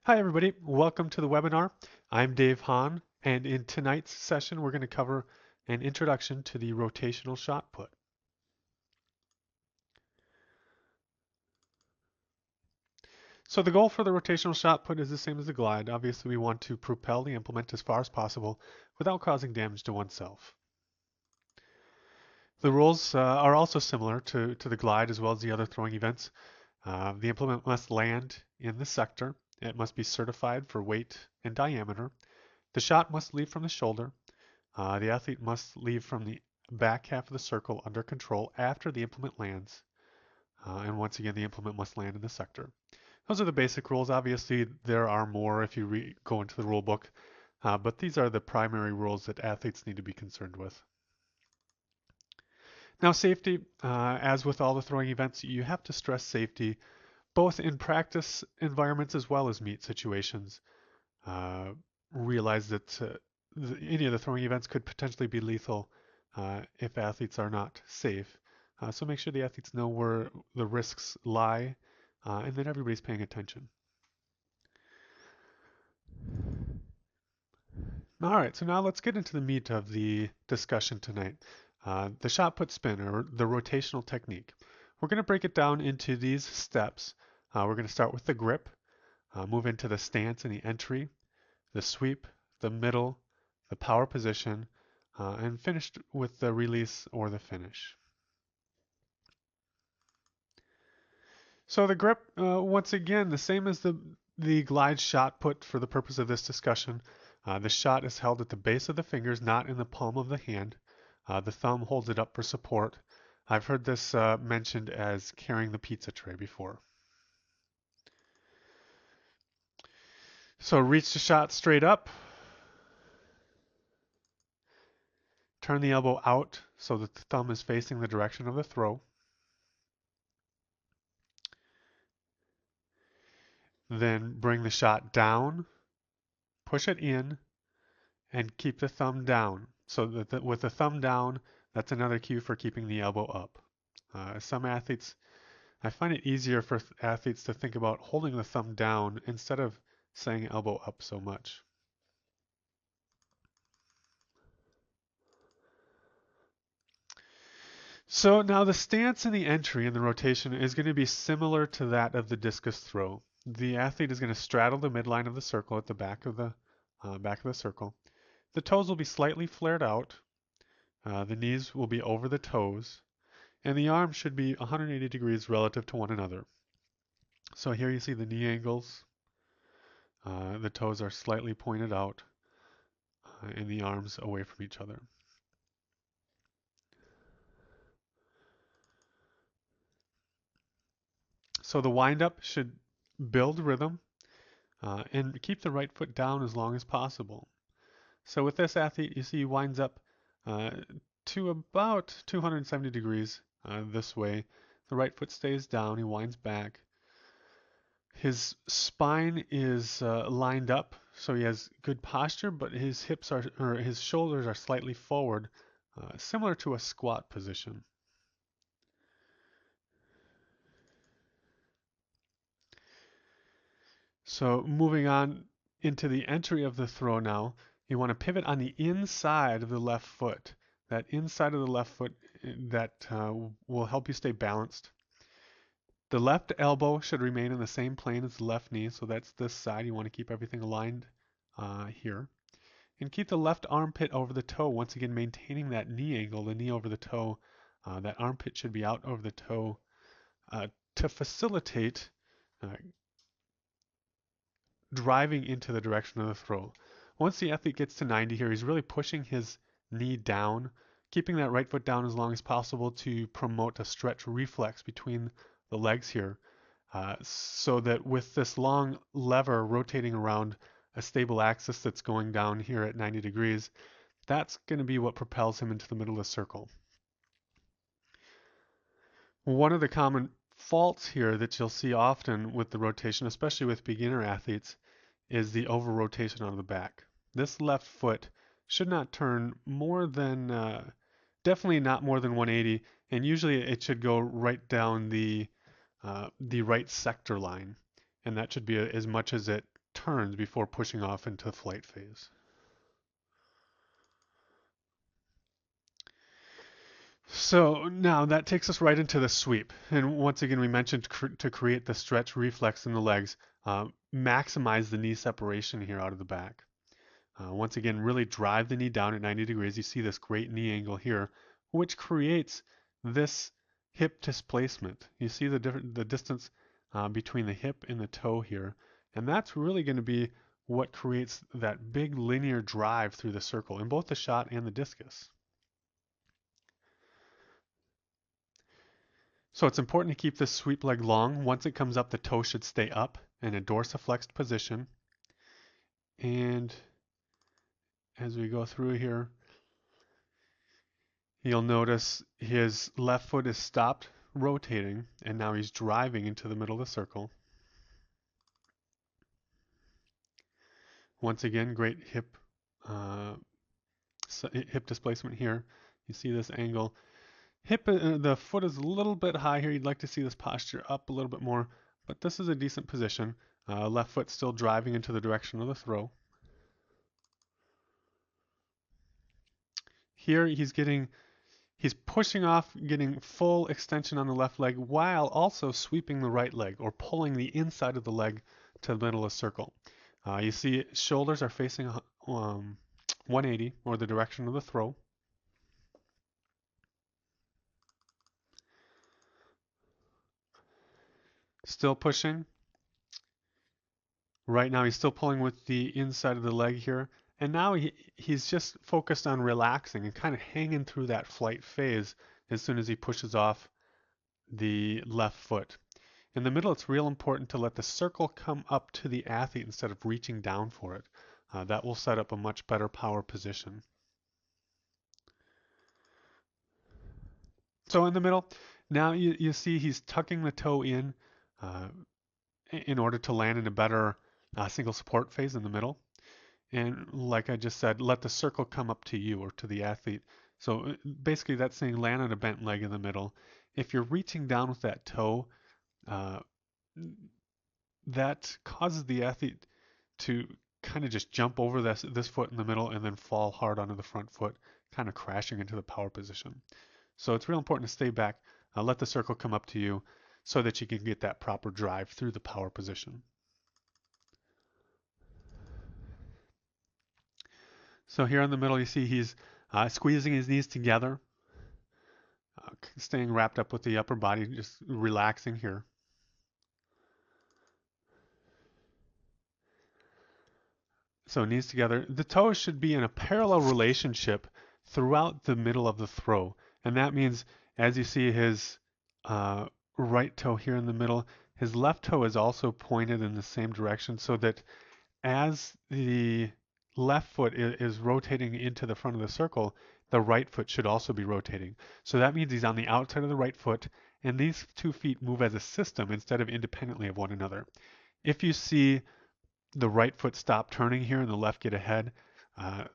Hi everybody, welcome to the webinar. I'm Dave Hahn, and in tonight's session we're going to cover an introduction to the rotational shot put. So the goal for the rotational shot put is the same as the glide. Obviously we want to propel the implement as far as possible without causing damage to oneself. The rules are also similar to the glide as well as the other throwing events. The implement must land in the sector. It must be certified for weight and diameter. The shot must leave from the shoulder. The athlete must leave from the back half of the circle under control after the implement lands. And once again, the implement must land in the sector. Those are the basic rules. Obviously, there are more if you go into the rule book, but these are the primary rules that athletes need to be concerned with. Now, safety, as with all the throwing events, you have to stress safety both in practice environments as well as meet situations. Uh, Realize that any of the throwing events could potentially be lethal if athletes are not safe. So make sure the athletes know where the risks lie and that everybody's paying attention. All right, so now let's get into the meat of the discussion tonight. The shot put spin, or the rotational technique. We're going to break it down into these steps. We're going to start with the grip, move into the stance and the entry, the sweep, the middle, the power position, and finished with the release or the finish. So the grip, once again, the same as the glide shot put for the purpose of this discussion. The shot is held at the base of the fingers, not in the palm of the hand. The thumb holds it up for support. I've heard this mentioned as carrying the pizza tray before. So reach the shot straight up. Turn the elbow out so that the thumb is facing the direction of the throw. Then bring the shot down, push it in, and keep the thumb down. So that with the thumb down, that's another cue for keeping the elbow up. Some athletes, I find it easier for athletes to think about holding the thumb down instead of saying elbow up so much. So now the stance and the entry in the rotation is going to be similar to that of the discus throw. The athlete is going to straddle the midline of the circle at the back of the circle. The toes will be slightly flared out. The knees will be over the toes, and the arms should be 180 degrees relative to one another. So here you see the knee angles. The toes are slightly pointed out, and the arms away from each other. So the windup should build rhythm and keep the right foot down as long as possible. So with this athlete, you see he winds up uh, to about 270 degrees this way. The right foot stays down, he winds back. His spine is lined up, so he has good posture, but his hips are, or his shoulders are slightly forward, similar to a squat position. So moving on into the entry of the throw now, you want to pivot on the inside of the left foot. That inside of the left foot that will help you stay balanced. The left elbow should remain in the same plane as the left knee, so that's this side. You want to keep everything aligned here. And keep the left armpit over the toe, once again maintaining that knee angle, the knee over the toe. That armpit should be out over the toe to facilitate driving into the direction of the throw. Once the athlete gets to 90 here, he's really pushing his knee down, keeping that right foot down as long as possible to promote a stretch reflex between the legs here. So that with this long lever rotating around a stable axis that's going down here at 90 degrees, that's going to be what propels him into the middle of the circle. One of the common faults here that you'll see often with the rotation, especially with beginner athletes, is the over rotation on the back. This left foot should not turn more than, definitely not more than 180, and usually it should go right down the right sector line, and that should be as much as it turns before pushing off into the flight phase. So now that takes us right into the sweep. And once again, we mentioned to create the stretch reflex in the legs, maximize the knee separation here out of the back. Once again, really drive the knee down at 90 degrees. You see this great knee angle here, which creates this hip displacement. You see the distance between the hip and the toe here, and that's really going to be what creates that big linear drive through the circle in both the shot and the discus. So it's important to keep this sweep leg long. Once it comes up, the toe should stay up in a dorsiflexed position. And as we go through here, you'll notice his left foot is stopped rotating, and now he's driving into the middle of the circle. Once again, great uh, hip displacement here. You see this angle. The foot is a little bit high here. You'd like to see this posture up a little bit more, but this is a decent position. Left foot still driving into the direction of the throw. Here he's pushing off, getting full extension on the left leg while also sweeping the right leg or pulling the inside of the leg to the middle of the circle. You see shoulders are facing 180 or the direction of the throw. Still pushing. Right now he's still pulling with the inside of the leg here. And now he's just focused on relaxing and kind of hanging through that flight phase as soon as he pushes off the left foot. In the middle, it's real important to let the circle come up to the athlete instead of reaching down for it. That will set up a much better power position. So in the middle, now you see he's tucking the toe in order to land in a better single support phase in the middle. And like I just said, let the circle come up to you or to the athlete. So basically that's saying land on a bent leg in the middle. If you're reaching down with that toe, uh, that causes the athlete to kind of just jump over this foot in the middle and then fall hard onto the front foot, kind of crashing into the power position. So it's real important to stay back, let the circle come up to you so that you can get that proper drive through the power position. So here in the middle, you see he's squeezing his knees together, staying wrapped up with the upper body, just relaxing here. So knees together. The toes should be in a parallel relationship throughout the middle of the throw. And that means as you see his right toe here in the middle, his left toe is also pointed in the same direction so that as the left foot is rotating into the front of the circle, the right foot should also be rotating. So that means he's on the outside of the right foot, and these two feet move as a system instead of independently of one another. If you see the right foot stop turning here and the left get ahead, uh,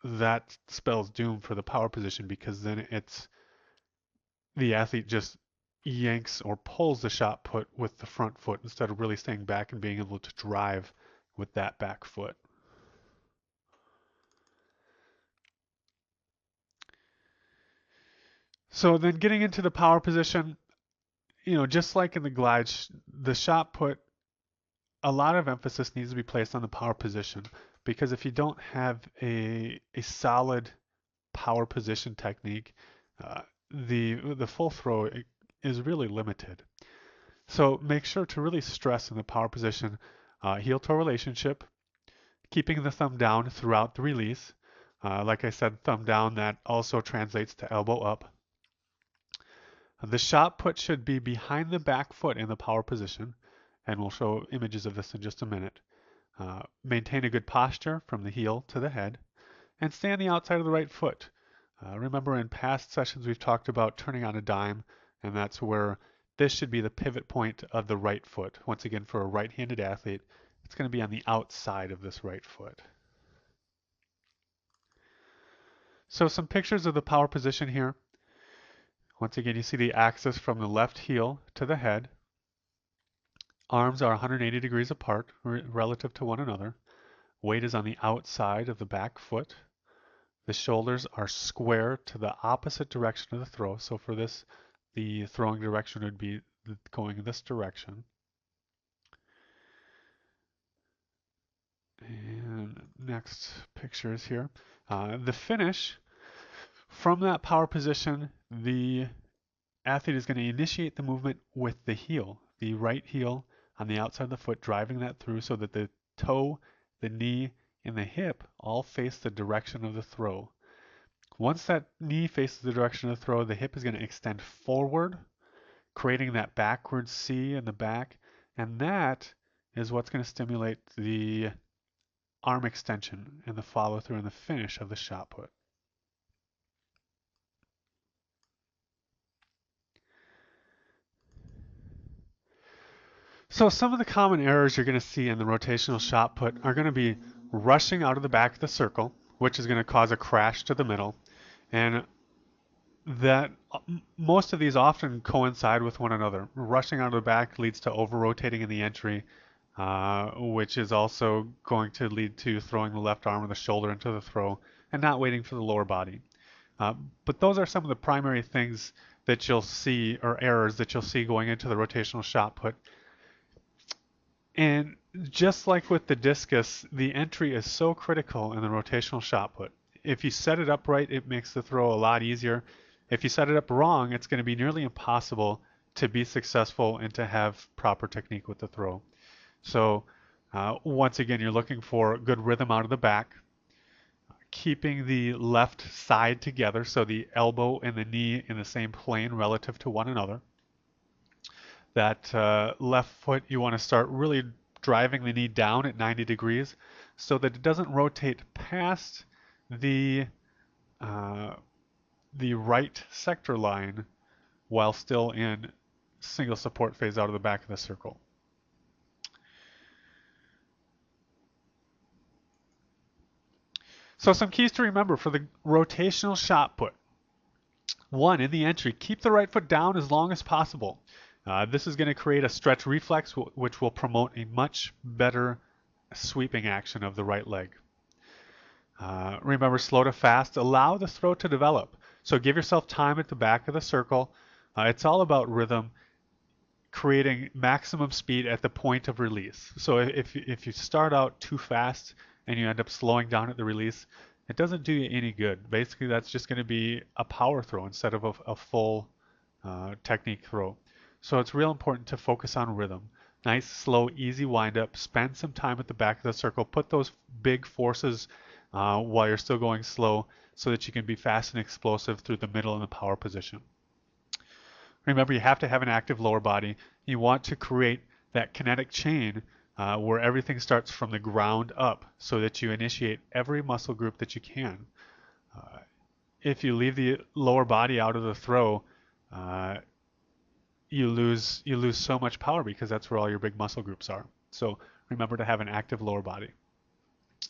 that spells doom for the power position because then it's the athlete just yanks or pulls the shot put with the front foot instead of really staying back and being able to drive with that back foot. So then getting into the power position, just like in the glide, the shot put, a lot of emphasis needs to be placed on the power position because if you don't have a solid power position technique, the full throw is really limited. So make sure to really stress in the power position heel toe relationship, keeping the thumb down throughout the release. Like I said, thumb down, that also translates to elbow up. The shot put should be behind the back foot in the power position, and we'll show images of this in just a minute. Maintain a good posture from the heel to the head, and stay on the outside of the right foot. Remember in past sessions we've talked about turning on a dime, and that's where this should be the pivot point of the right foot. Once again, for a right-handed athlete, it's going to be on the outside of this right foot. So some pictures of the power position here. Once again, you see the axis from the left heel to the head. Arms are 180 degrees apart relative to one another. Weight is on the outside of the back foot. The shoulders are square to the opposite direction of the throw. So for this, the throwing direction would be going in this direction. And next picture is here. The finish, from that power position, the athlete is going to initiate the movement with the heel, the right heel on the outside of the foot, driving that through so that the toe, the knee, and the hip all face the direction of the throw. Once that knee faces the direction of the throw, the hip is going to extend forward, creating that backward C in the back, and that is what's going to stimulate the arm extension and the follow through and the finish of the shot put. So some of the common errors you're going to see in the rotational shot put are going to be rushing out of the back of the circle, which is going to cause a crash to the middle, and that most of these often coincide with one another. Rushing out of the back leads to over-rotating in the entry, which is also going to lead to throwing the left arm or the shoulder into the throw and not waiting for the lower body. But those are some of the primary things that you'll see, or errors that you'll see going into the rotational shot put. And just like with the discus, the entry is so critical in the rotational shot put. If you set it up right, it makes the throw a lot easier. If you set it up wrong, it's going to be nearly impossible to be successful and to have proper technique with the throw. So once again, you're looking for good rhythm out of the back, keeping the left side together, so the elbow and the knee in the same plane relative to one another. That left foot, you want to start really driving the knee down at 90 degrees so that it doesn't rotate past the uh, the right sector line while still in single support phase out of the back of the circle. So some keys to remember for the rotational shot put. One, in the entry, keep the right foot down as long as possible. This is going to create a stretch reflex, which will promote a much better sweeping action of the right leg. Remember, slow to fast. Allow the throw to develop. So give yourself time at the back of the circle. It's all about rhythm, creating maximum speed at the point of release. So if you start out too fast and you end up slowing down at the release, it doesn't do you any good. Basically, that's just going to be a power throw instead of a full technique throw. So it's real important to focus on rhythm. Nice, slow, easy wind up. Spend some time at the back of the circle. Put those big forces while you're still going slow so that you can be fast and explosive through the middle and the power position. Remember, you have to have an active lower body. You want to create that kinetic chain where everything starts from the ground up so that you initiate every muscle group that you can. If you leave the lower body out of the throw, you lose so much power because that's where all your big muscle groups are. So remember to have an active lower body.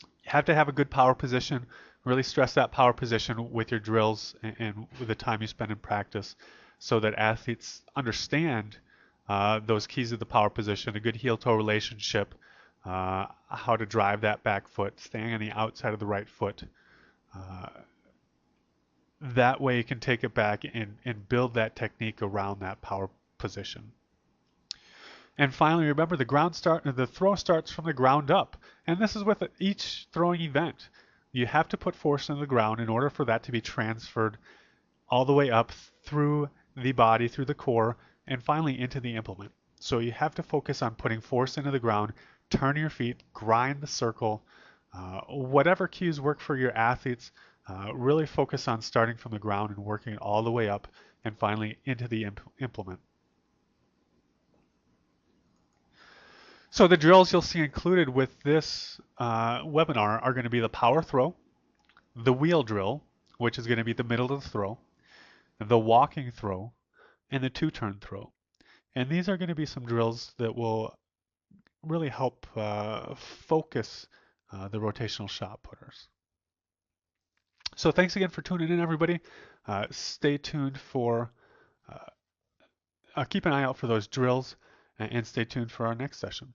You have to have a good power position. Really stress that power position with your drills and with the time you spend in practice so that athletes understand those keys of the power position, a good heel-toe relationship, how to drive that back foot, staying on the outside of the right foot. That way you can take it back and build that technique around that power position. And finally, remember the throw starts from the ground up. And this is with each throwing event. You have to put force into the ground in order for that to be transferred all the way up through the body, through the core, and finally into the implement. So you have to focus on putting force into the ground, turn your feet, grind the circle, whatever cues work for your athletes, really focus on starting from the ground and working it all the way up and finally into the implement. So the drills you'll see included with this webinar are going to be the power throw, the wheel drill, which is going to be the middle of the throw, the walking throw, and the two-turn throw. And these are going to be some drills that will really help focus the rotational shot putters. So thanks again for tuning in, everybody. Stay tuned for, keep an eye out for those drills. and stay tuned for our next session.